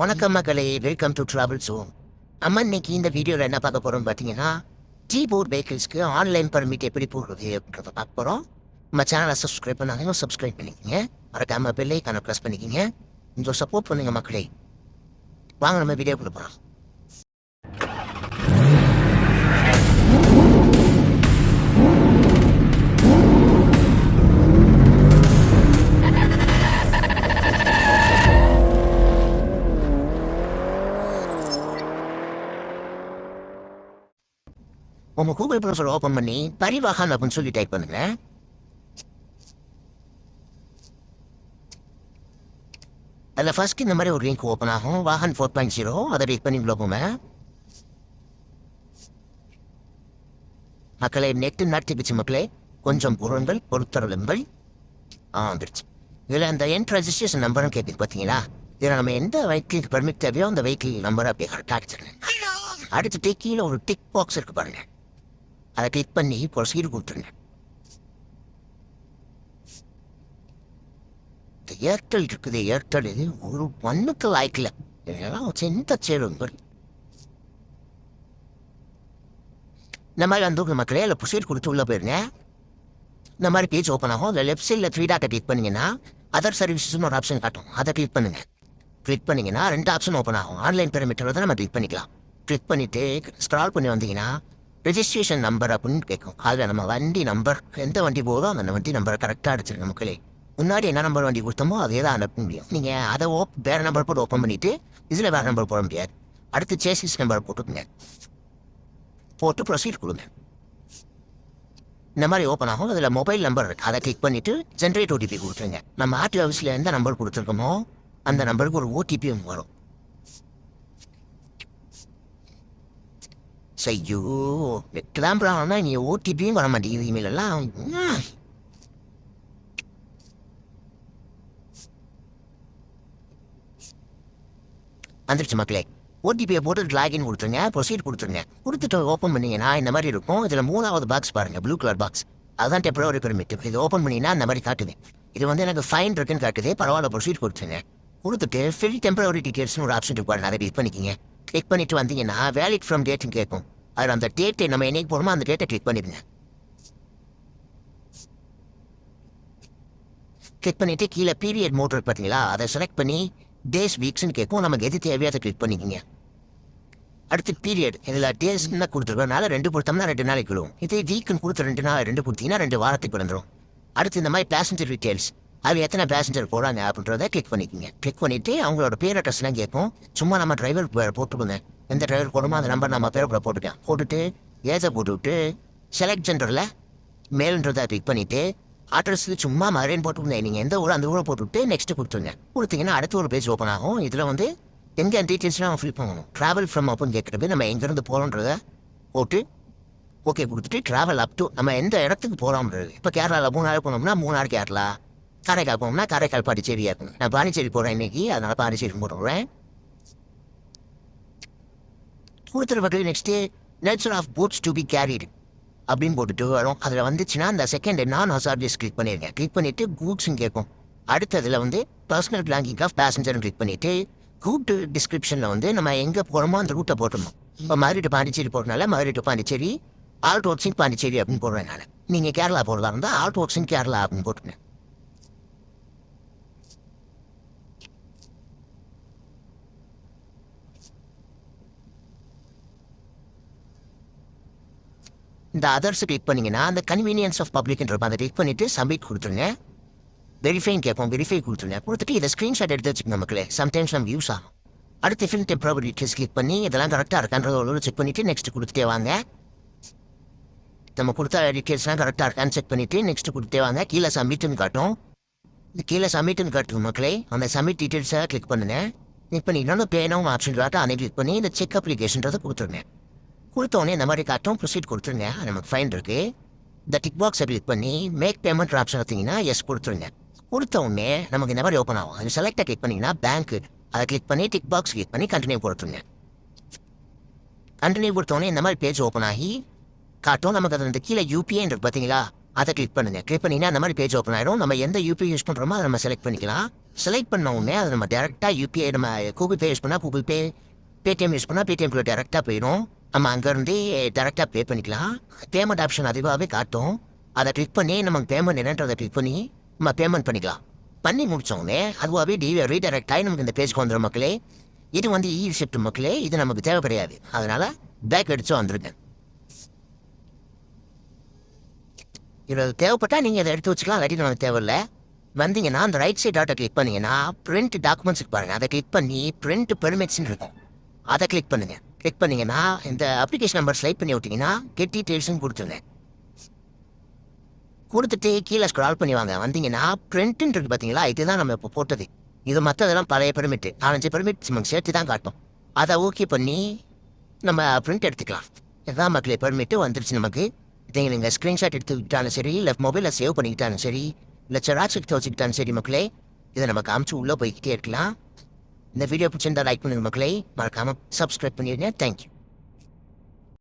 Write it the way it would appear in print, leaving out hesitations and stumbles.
வணக்கம் மக்களே, welcome to travel zone. நம்ம இன்னைக்கு இந்த வீடியோவில் என்ன பார்க்க போகிறோம் பார்த்தீங்கன்னா, ஜி-போர்ட் வெஹிக்கிள்ஸ்க்கு ஆன்லைன் பர்மிட் எப்படி போடுறது அப்படின்றத பார்க்க போகிறோம். நம்ம சேனலை சப்ஸ்கிரைப் பண்ணாங்க, சப்ஸ்கிரைப் பண்ணிக்கோங்க. மறக்காம பெல் ஐக்கானை ப்ரெஸ் பண்ணிக்கோங்க. கொஞ்சம் சப்போர்ட் பண்ணுங்க மக்களே. வாங்க நம்ம வீடியோக்குள்ள போகிறோம். உங்க கூகுள் ப்ரௌசர் ஓப்பன் பண்ணி பரிவாகன் அப்படின்னு சொல்லி டைப் பண்ணுங்க. அதில் ஃபர்ஸ்ட் இந்த மாதிரி ஒரு லிங்க் ஓப்பன் ஆகும், வாகன் 4.0. அதை கிளிக் பண்ணி உள்ள போங்க. மக்களே, நெட்டு நடத்திப்பிச்சு மக்களே. கொஞ்சம் பொருள்கள் பொறுத்தருளுங்கள். வந்துருச்சு. இதில் அந்த என்ட் ரெஜிஸ்ட்ரேஷன் நம்பரும் கேட்குது பார்த்தீங்களா? இதில் நம்ம எந்த வெஹிக்கிளுக்கு பர்மிட் தேவையோ அந்த வெஹிக்கிள் நம்பரை அப்படியே கரெக்டாக அடிச்சிருங்க. அடுத்துட்டு கீழே ஒரு டிக் பாக்ஸ் இருக்கு பாருங்க, அதை கிளிக் பண்ணி ப்ரொசீடு கொடுத்துருங்க. இந்த ஏர்டெல் இருக்குது, ஏர்டெல் ஒரு ஒன்றுக்கு லாய்க்கல, எந்த சேரும் இந்த மாதிரி வந்து மக்களே. அதில் ப்ரொசீட் கொடுத்து உள்ள போயிருங்க. இந்த மாதிரி பேஜ் ஓப்பன் ஆகும். அதில் லெஃப்ட் சைடில் 3 டாட்டை கிளிக் பண்ணிங்கன்னா அதர் சர்வீசஸ்னு ஒரு ஆப்ஷன் காட்டும். அதை கிளிக் பண்ணுங்க. கிளிக் பண்ணிங்கன்னா 2 ஆப்ஷன் ஓப்பன் ஆகும். ஆன்லைன் பெர்மிட்டர் தான் நம்ம கிளிக் பண்ணிக்கலாம். கிளிக் பண்ணிவிட்டு ஸ்க்ரால் பண்ணி வந்தீங்கன்னா ரெஜிஸ்ட்ரேஷன் நம்பர் அப்படின்னு கேட்கும். அதில் நம்ம வண்டி நம்பர், எந்த வண்டி போதோ அந்த வண்டி நம்பரை கரெக்டாக அடிச்சிருங்க மக்களே. முன்னாடி என்ன நம்பர் வண்டி கொடுத்தோமோ அதே தான் அனுப்ப முடியும். நீங்கள் அதை வேறு நம்பர் போட்டு ஓப்பன் பண்ணிவிட்டு இதில் வேறு நம்பர் போட முடியாது. அடுத்து சேசிஸ் நம்பர் போட்டுக்கோங்க. போட்டு ப்ரொசீட் கொடுங்க. இந்த மாதிரி ஓப்பன் ஆகும். அதில் மொபைல் நம்பர் இருக்குது, அதை கிளிக் பண்ணிவிட்டு ஜென்ரேட் ஓடிபி கொடுத்துருங்க. நம்ம ஆர்டி ஆஃபீஸில் எந்த நம்பர் கொடுத்துருக்கோமோ அந்த நம்பருக்கு ஒரு ஓடிபி வரும். ஐயோ, கிளம்புறாங்கன்னா நீ ஓடிபியும் வர மாட்டேங்குது இமெயில் எல்லாம். வந்துருச்சு மக்களே. ஓடிபியை போட்டு லாகின் கொடுத்துருங்க, ப்ரொசீட் கொடுத்துருங்க. கொடுத்துட்டு ஓப்பன் பண்ணிங்கன்னா இந்த மாதிரி இருக்கும். இதில் 3வது பாக்ஸ் பாருங்கள், ப்ளூ கலர் பாக்ஸ். அதுதான் டெம்பரரி பெர்மிட். இது ஓப்பன் பண்ணிங்கன்னா இந்த மாதிரி காட்டுது. இது வந்து எனக்கு ஃபைன் இருக்குன்னு காட்டுது. பரவாயில்ல, ப்ரொசீட் கொடுத்துருங்க. கொடுத்துட்டு ஃபில் டெம்பரரி டீட்டெயில்ஸ்னு ஒரு ஆப்ஷன் இருக்கு, அதை கிளிக் பண்ணிக்கிங்க. கிளிக் பண்ணிட்டு வந்தீங்கன்னா வேலிட் ஃப்ரம் டேட்னு கேட்கும். அதில் அந்த டேட்டை நம்ம என்னைக்கு போகிறோமோ அந்த டேட்டை கிளிக் பண்ணிடுங்க. கிளிக் பண்ணிவிட்டு கீழே பீரியட் மோட் இருக்கு பார்த்தீங்களா, அதை செலக்ட் பண்ணி டேஸ் வீக்ஸ்ன்னு கேட்கும். நமக்கு எது தேவையோ அதை கிளிக் பண்ணிக்கிங்க. அடுத்து பீரியட், இதில் டேஸ்ன்னு கொடுத்துருக்கனால 2 கொடுத்தோம்னா 2 நாளைக்கு விழுவும். இதே வீக்குன்னு கொடுத்து 2 நாள் 2 கொடுத்தீங்கன்னா 2 வாரத்துக்கு வந்துடும். அடுத்து இந்த மாதிரி பேசஞ்சர் டீட்டெயில்ஸ், அதில் எத்தனை பேசஞ்சர் போகிறாங்க அப்படின்றத கிளிக் பண்ணிக்கோங்க. கிளிக் பண்ணிவிட்டு அவங்களோட பேர் அட்ரஸ்லாம் கேட்கும். சும்மா நம்ம டிரைவர் போட்டுக்கோங்க. எந்த டிரைவர் போடுமோ அந்த நம்பர் நம்ம பேர் கூட போட்டுக்கேன். போட்டுட்டு ஏஜை போட்டுவிட்டு செலக்ட் ஜெண்டரில் மேல்ன்றதை கிளிக் பண்ணிவிட்டு அட்ரஸ் சும்மா மறைன்னு போட்டுக்கோங்க. நீங்கள் எந்த ஊர் அந்த ஊரை போட்டுவிட்டு நெக்ஸ்ட்டு கொடுத்துருங்க. கொடுத்தீங்கன்னா அடுத்த ஒரு பேஜ் ஓப்பன் ஆகும். இதில் வந்து எங்கே டீட்டெயில்ஸ்லாம் ஃபில் பண்ணணும். ட்ராவல் ஃப்ரம் அப்படின்னு கேட்குறது நம்ம எங்கேருந்து போகிறோன்றதை போட்டு ஓகே கொடுத்துட்டு ட்ராவல் அப் டு நம்ம எந்த இடத்துக்கு போகிறோம்ன்றது. இப்போ கேரளாவில் 3 நாள் போனோம்னா 3 நாள் கேரளா, காரைக்கால் போனோம்னா காரைக்கால் பாண்டிச்சேரியாக இருக்கும். நான் பாண்டிச்சேரி போகிறேன் இன்றைக்கி, அதனால் பாண்டிச்சேரி போட்டுறேன். கொடுத்துருப்பது next nature of boats to be carried அப்படின்னு போட்டுட்டு வரும். அதில் வந்துச்சுன்னா அந்த செகண்ட் நான் ஹசார்டியஸ் கிளிக் பண்ணியிருக்கேன். கிளிக் பண்ணிவிட்டு கூட்ஸ்ன்னு கேட்கும். அடுத்ததில் வந்து பர்சனல் பிளாங்கிங் ஆஃப் பேசஞ்சர்னு கிளிக் பண்ணிவிட்டு ரூட் டிஸ்கிரிப்ஷனில் வந்து நம்ம எங்கே போகிறோமோ அந்த ரூட்டை போட்டணும். இப்போ மதுரை டு பாண்டிச்சேரி போடுறதுனால Madurai to Pondicherry, alt works in Pondicherry அப்படின்னு போடுறேன் நான். நீங்கள் கேரளா போடுறதா இருந்தால் ஆல்ட் ஒர்க்ஸ் இன் கேரளா அப்படின்னு போட்டுருங்க. இந்த அதர்ஸ் கிளிக் பண்ணிங்கன்னா அந்த கன்வீனியன்ஸ் ஆஃப் பப்ளிக்ன்ற அதை கிளிக் பண்ணிவிட்டு சப்மிட் கொடுத்துருங்க. வெரிஃபைன்னு கேட்போம், வெரிஃபை கொடுத்துருங்க. கொடுத்துட்டு இதை ஸ்க்ரீன்ஷாட் எடுத்து வச்சுக்கோங்க மக்களே, சம்டைம்ஸ் நம்ம யூஸ் ஆகும். அடுத்து ஃபில் டெம்பரரி டீட்டெயில்ஸ் கிளிக் பண்ணி இதெல்லாம் கரெக்டாக இருக்கான்றத செக் பண்ணிவிட்டு நெக்ஸ்ட் கொடுத்துட்டே வாங்க. நம்ம கொடுத்த டீட்டெயில்ஸ்லாம் கரெக்டாக இருக்கான்னு செக் பண்ணிவிட்டு நெக்ஸ்ட் கொடுத்தே வாங்க. கீழே சப்மிட்னு காட்டும். இந்த கீழே சப்மிட்னு காட்டும் மக்களே. அந்த சப்மிட் டீட்டெயில்ஸை கிளிக் பண்ணுங்கள். கிளிக் பண்ணி இன்னொன்று பேனும் ஆப்ஷன் காட்டும், அதை கிளிக் பண்ணி இந்த செக் அப்ளிகேஷன்றதை கொடுத்துருங்க. கொடுத்தோடனே இந்த மாதிரி காட்டும், ப்ரொசீட் கொடுத்துருங்க. நமக்கு ஃபைன் இருக்குது. இந்த டிக் பாக்ஸை கிளிக் பண்ணி மேக் பேமெண்ட் ஆப்ஷன் பார்த்தீங்கன்னா எஸ் கொடுத்துருங்க. கொடுத்த உடனே நமக்கு இந்த மாதிரி ஓப்பன் ஆகும். அது செலக்டை கிளிக் பண்ணிங்கன்னா பேங்க்கு, அதை கிளிக் பண்ணி டிக் பாக்ஸ் கிளிக் பண்ணி கண்டினியூ கொடுத்துருங்க. கண்டினியூ கொடுத்தோடனே இந்த மாதிரி பேஜ் ஓப்பன் ஆகி காட்டும். நமக்கு அது கீழே யூபிஐன்றது பார்த்தீங்களா, அதை கிளிக் பண்ணுங்கள். கிளிக் பண்ணிங்கன்னா அந்த மாதிரி பேஜ் ஓப்பன் ஆயிடும். நம்ம எந்த யூபிஐ யூஸ் பண்ணுறோமோ அதை நம்ம செலக்ட் பண்ணிக்கலாம். செலக்ட் பண்ண உடனே அதை நம்ம டேரெக்டாக யூபிஐ நம்ம கூகுள் பே யூஸ் பண்ணால் கூகுள் பே, பேடிஎம் யூஸ் பண்ணால் பேடிஎம்குள்ளே டேரெக்டாக போயிடும். நம்ம அங்கேருந்தே டேரெக்டாக பே பண்ணிக்கலாம். பேமெண்ட் ஆப்ஷன் அதுவாகவே காட்டும். அதை கிளிக் பண்ணி நமக்கு பேமெண்ட் என்னன்றதை கிளிக் பண்ணி நம்ம பேமெண்ட் பண்ணிக்கலாம். பண்ணி முடித்தோடனே அதுவாகவே ரீடைரக்ட் ஆகி நமக்கு இந்த பேஜ்க்கு வந்துடும் மக்களே. இது வந்து ஷிஃப்ட் மக்களே, இது நமக்கு தேவை கிடையாது. அதனால் பேக் அடிச்சு வந்துருங்க. இதில் தேவைப்பட்டால் நீங்கள் அதை எடுத்து வச்சுக்கலாம், இல்லாட்டி நமக்கு தேவையில்லை. வந்தீங்கன்னா அந்த ரைட் சைட் டாட்டை கிளிக் பண்ணிங்கன்னா பிரிண்ட் டாக்குமெண்ட்ஸுக்கு பாருங்கள். அதை கிளிக் பண்ணி பிரிண்ட் பெர்மிட்ஸ்ன்னு இருக்கும், அதை கிளிக் பண்ணுங்கள். கிளிக் பண்ணிங்கன்னா இந்த அப்ளிகேஷன் நம்பர் ஸ்லைட் பண்ணி விட்டிங்கன்னா கெட் டீட்டெயில்ஸ்னு கொடுத்துருங்க. கொடுத்துட்டு கீழே ஸ்க்ரால் பண்ணி வாங்க. வந்தீங்கன்னா பிரிண்ட்டுன்னு இருக்குது பார்த்தீங்களா, இதுதான் நம்ம இப்போ போட்டது. இது மற்றதெல்லாம் பழைய பெர்மிட்டு, 4-5 பெர்மிட் நமக்கு சேர்த்து தான் காட்டும். அதை ஓகே பண்ணி நம்ம பிரிண்ட் எடுத்துக்கலாம். இதுதான் மக்களே பெர்மிட்டு வந்துருச்சு நமக்கு. இதை நீங்கள் ஸ்க்ரீன்ஷாட் எடுத்துக்கிட்டாலும் சரி, இல்லை மொபைலில் சேவ் பண்ணிக்கிட்டாலும் சரி, இல்லை செராக்ஸ் எடுத்து வச்சுக்கிட்டாலும் சரி மக்களே, இதை நம்ம காமிச்சு உள்ளே போய்கிட்டே இருக்கலாம். இந்த வீடியோ பிடிச்சிருந்தா லைக் பண்ணுங்க மக்களே, மறக்காமல் சப்ஸ்கிரைப் பண்ணிடுங்க. தேங்க்யூ.